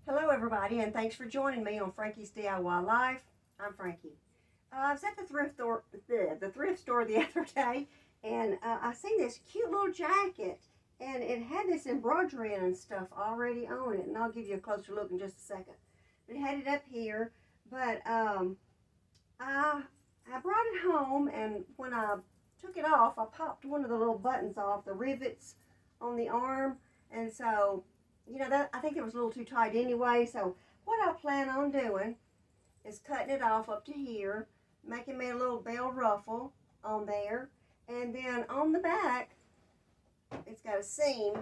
Hello everybody, and thanks for joining me on Frankie's DIY Life. I'm Frankie. I was at the thrift store the other day, and I seen this cute little jacket, and it had this embroidery and stuff already on it, and I'll give you a closer look in just a second. It had it up here, but I brought it home, and when I took it off, I popped one of the little buttons off, the rivets on the arm, and so that I think it was a little too tight anyway. So what I plan on doing is cutting it off up to here, making me a little bell ruffle on there, and then on the back, it's got a seam.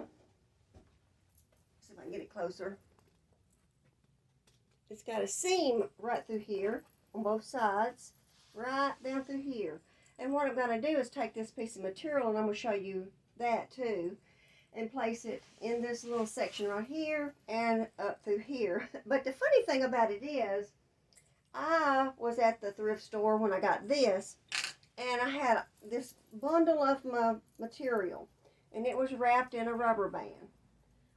See if I can get it closer. It's got a seam right through here on both sides, right down through here. And what I'm going to do is take this piece of material, and I'm going to show you that too, and place it in this little section right here and up through here. But the funny thing about it is, I was at the thrift store when I got this, and I had this bundle of my material, and it was wrapped in a rubber band.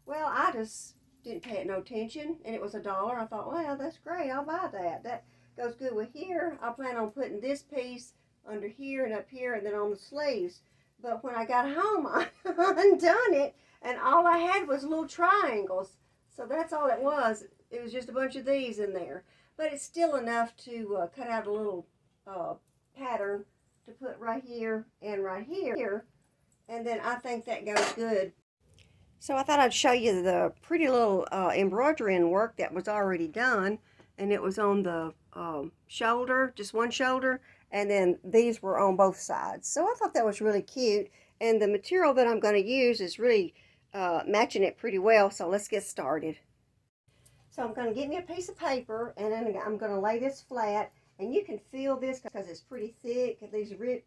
Well, I just didn't pay it no attention, and it was $1. I thought, well, that's great, I'll buy that. That goes good with here. I plan on putting this piece under here and up here, and then on the sleeves. But when I got home, I undone it, and all I had was little triangles. So that's all it was. It was just a bunch of these in there. But it's still enough to cut out a little pattern to put right here and right here. And then I think that goes good. So I thought I'd show you the pretty little embroidery and work that was already done. And it was on the shoulder, just one shoulder. And then these were on both sides. So I thought that was really cute. And the material that I'm going to use is really matching it pretty well. So let's get started. So I'm going to get me a piece of paper, and then I'm going to lay this flat. And you can feel this because it's pretty thick. These ribs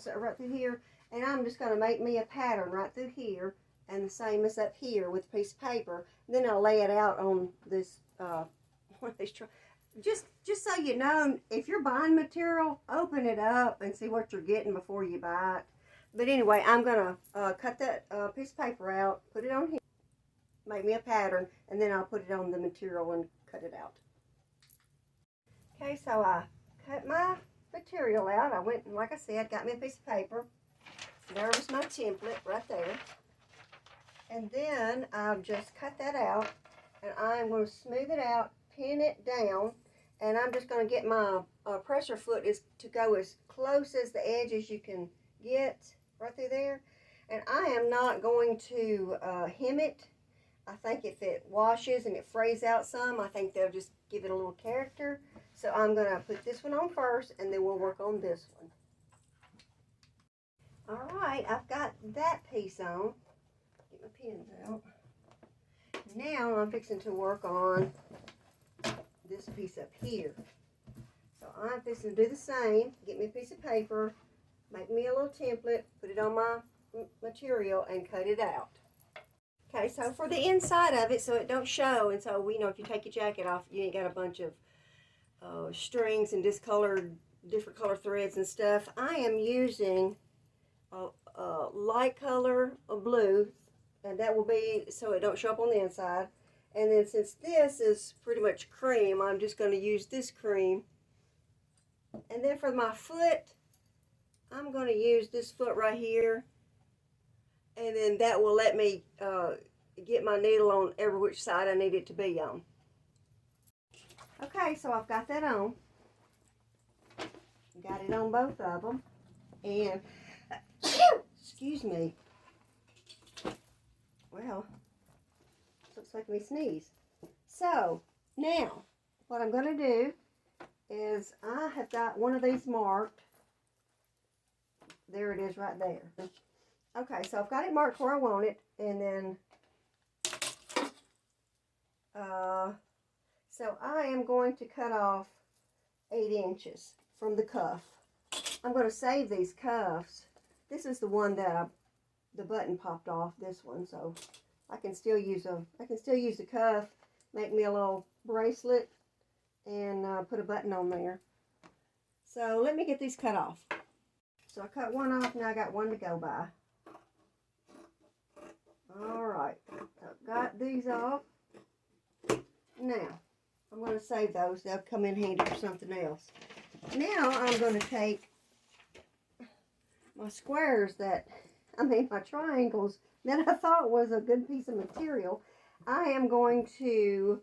are right through here. And I'm just going to make me a pattern right through here. And the same as up here with a piece of paper. And then I'll lay it out on this one of these. Just so you know, if you're buying material, open it up and see what you're getting before you buy it. But anyway, I'm going to cut that piece of paper out, put it on here, make me a pattern, and then I'll put it on the material and cut it out. Okay, so I cut my material out. I went, like I said, got me a piece of paper. There was my template right there. And then I've just cut that out, and I'm going to smooth it out, pin it down, and I'm just going to get my pressure foot to go as close as the edge as you can get right through there. And I am not going to hem it. I think if it washes and it frays out some, I think they'll just give it a little character. So I'm going to put this one on first, and then we'll work on this one. All right, I've got that piece on. Get my pins out. Now I'm fixing to work on this piece up here. So I'm fixing to do the same. Get me a piece of paper, make me a little template, put it on my material, and cut it out. Okay, so for the inside of it, so it don't show, and so if you take your jacket off, you ain't got a bunch of strings and different color threads and stuff. I am using a light color of blue, and that will be so it don't show up on the inside. And then since this is pretty much cream, I'm just going to use this cream. And then for my foot, I'm going to use this foot right here. And then that will let me get my needle on every which side I need it to be on. Okay, so I've got that on. Got it on both of them. And, excuse me. Well, looks like me sneeze. So now what I'm going to do is I have got one of these marked. There it is right there. Okay, so I've got it marked where I want it, and then so I am going to cut off 8 inches from the cuff. I'm going to save these cuffs. This is the one that the button popped off, this one, so I can still use the cuff, make me a little bracelet, and put a button on there. So let me get these cut off. So I cut one off, now I got one to go by. All right, I've got these off. to save those. They'll come in handy for something else. Now I'm going to take my squares my triangles that I thought was a good piece of material. I am going to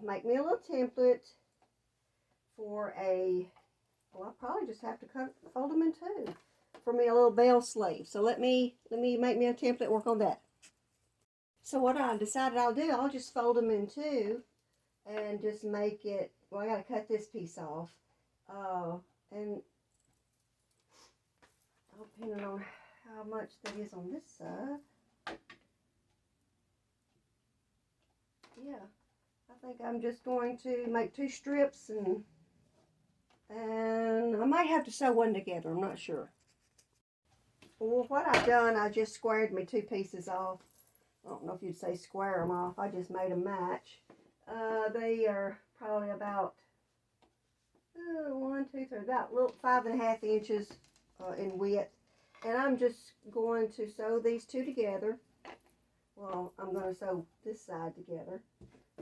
make me a little template for I'll probably just have to fold them in two for me a little bell sleeve. So let me make me a template, work on that. So what I decided I'll do, I'll just fold them in two and just make it, well, I got to cut this piece off. And depending on how much that is on this side. Yeah, I think I'm just going to make two strips and I might have to sew one together, I'm not sure. Well, what I've done, I just squared me two pieces off. I don't know if you'd say square them off. I just made them match. They are probably about 5.5 inches in width. And I'm just going to sew these two together. Well, I'm going to sew this side together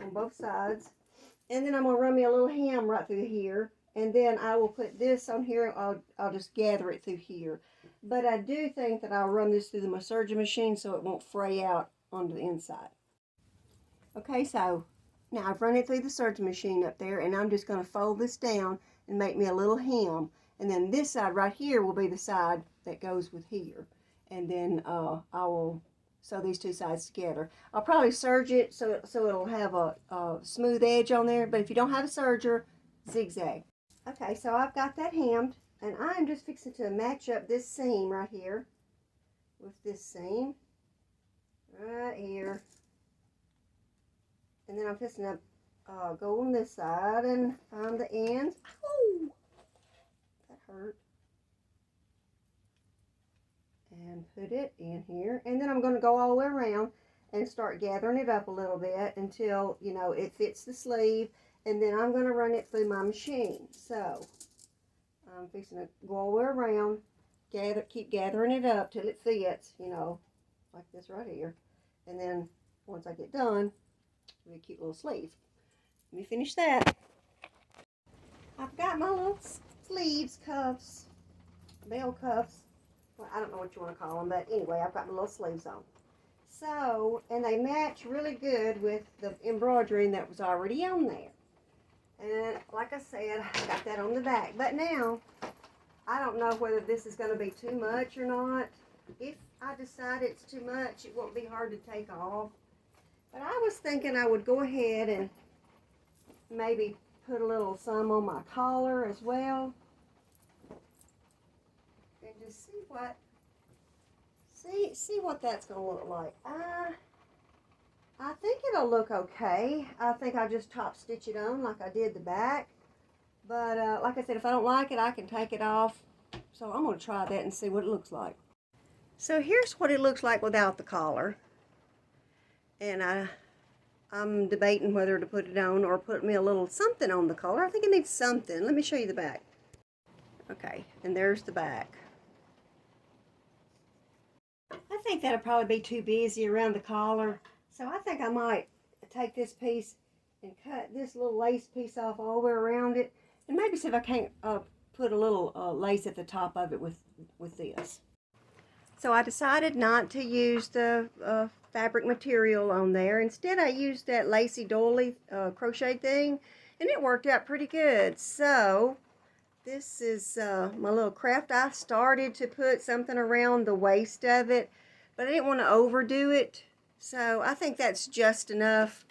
on both sides. And then I'm going to run me a little hem right through here. And then I will put this on here. I'll just gather it through here. But I do think that I'll run this through the massager machine so it won't fray out onto the inside. Okay, so now I've run it through the serger machine up there, and I'm just going to fold this down and make me a little hem. And then this side right here will be the side that goes with here. And then I will sew these two sides together. I'll probably serge it so it'll have a smooth edge on there. But if you don't have a serger, zigzag. Okay, so I've got that hemmed, and I'm just fixing to match up this seam right here with this seam right here. And then I'm fixing to go on this side and find the ends. Ow! That hurt. And put it in here. And then I'm going to go all the way around and start gathering it up a little bit until, you know, it fits the sleeve. And then I'm going to run it through my machine. So I'm fixing to go all the way around, keep gathering it up till it fits, you know, like this right here. And then once I get done, it'll be a cute little sleeve. Let me finish that. I've got my little sleeves, cuffs, bell cuffs. Well, I don't know what you want to call them, but anyway, I've got my little sleeves on. So, and they match really good with the embroidery that was already on there. And like I said, I got that on the back. But now, I don't know whether this is going to be too much or not. If I decide it's too much, it won't be hard to take off. But I was thinking I would go ahead and maybe put a little some on my collar as well. And just see what that's going to look like. I think it'll look okay. I think I'll just top stitch it on like I did the back. But like I said, if I don't like it, I can take it off. So I'm going to try that and see what it looks like. So here's what it looks like without the collar. And I'm debating whether to put it on or put me a little something on the collar. I think it needs something. Let me show you the back. Okay, and there's the back. I think that'll probably be too busy around the collar. So I think I might take this piece and cut this little lace piece off all the way around it. And maybe see if I can't put a little lace at the top of it with this. So I decided not to use the fabric material on there. Instead, I used that lacy doily crochet thing, and it worked out pretty good. So this is my little craft. I started to put something around the waist of it, but I didn't want to overdo it. So I think that's just enough.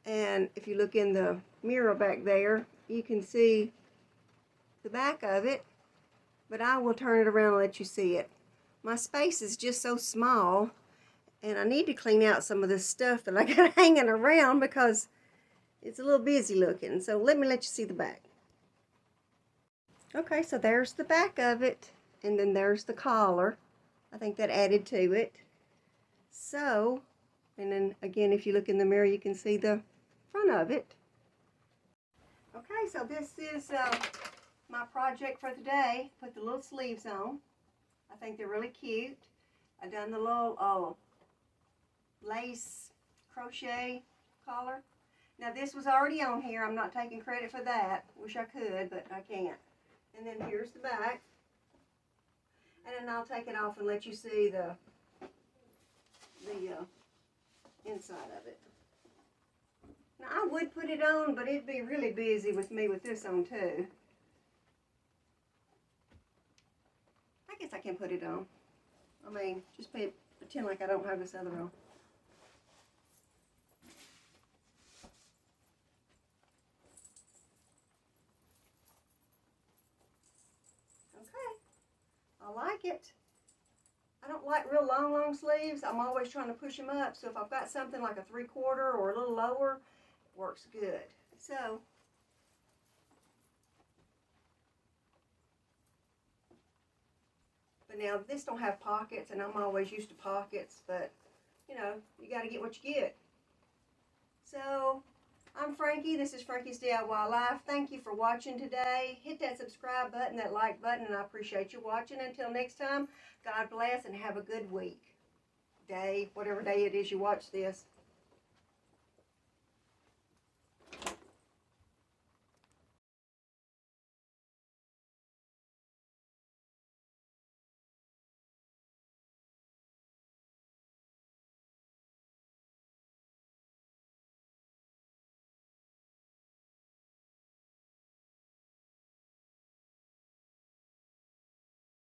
And if you look in the mirror back there, you can see the back of it. But I will turn it around and let you see it. My space is just so small, and I need to clean out some of this stuff that I got hanging around because it's a little busy looking. So let you see the back. Okay, so there's the back of it, and then there's the collar. I think that added to it. So, and then again, if you look in the mirror, you can see the front of it. Okay, so this is my project for the day. Put the little sleeves on. I think they're really cute. I've done the little lace crochet collar. Now this was already on here. I'm not taking credit for that. Wish I could, but I can't. And then here's the back. And then I'll take it off and let you see the inside of it. Now I would put it on, but it'd be really busy with me with this on too. I guess I can put it on. I mean, just pretend like I don't have this other on. I like it. I don't like real long sleeves. I'm always trying to push them up. So if I've got something like a 3/4 or a little lower, it works good. So, but now this don't have pockets, and I'm always used to pockets, but you know, you got to get what you get. So, I'm Frankie. This is Frankie's DIY Life. Thank you for watching today. Hit that subscribe button, that like button, and I appreciate you watching. Until next time, God bless and have a good week. Day, whatever day it is you watch this.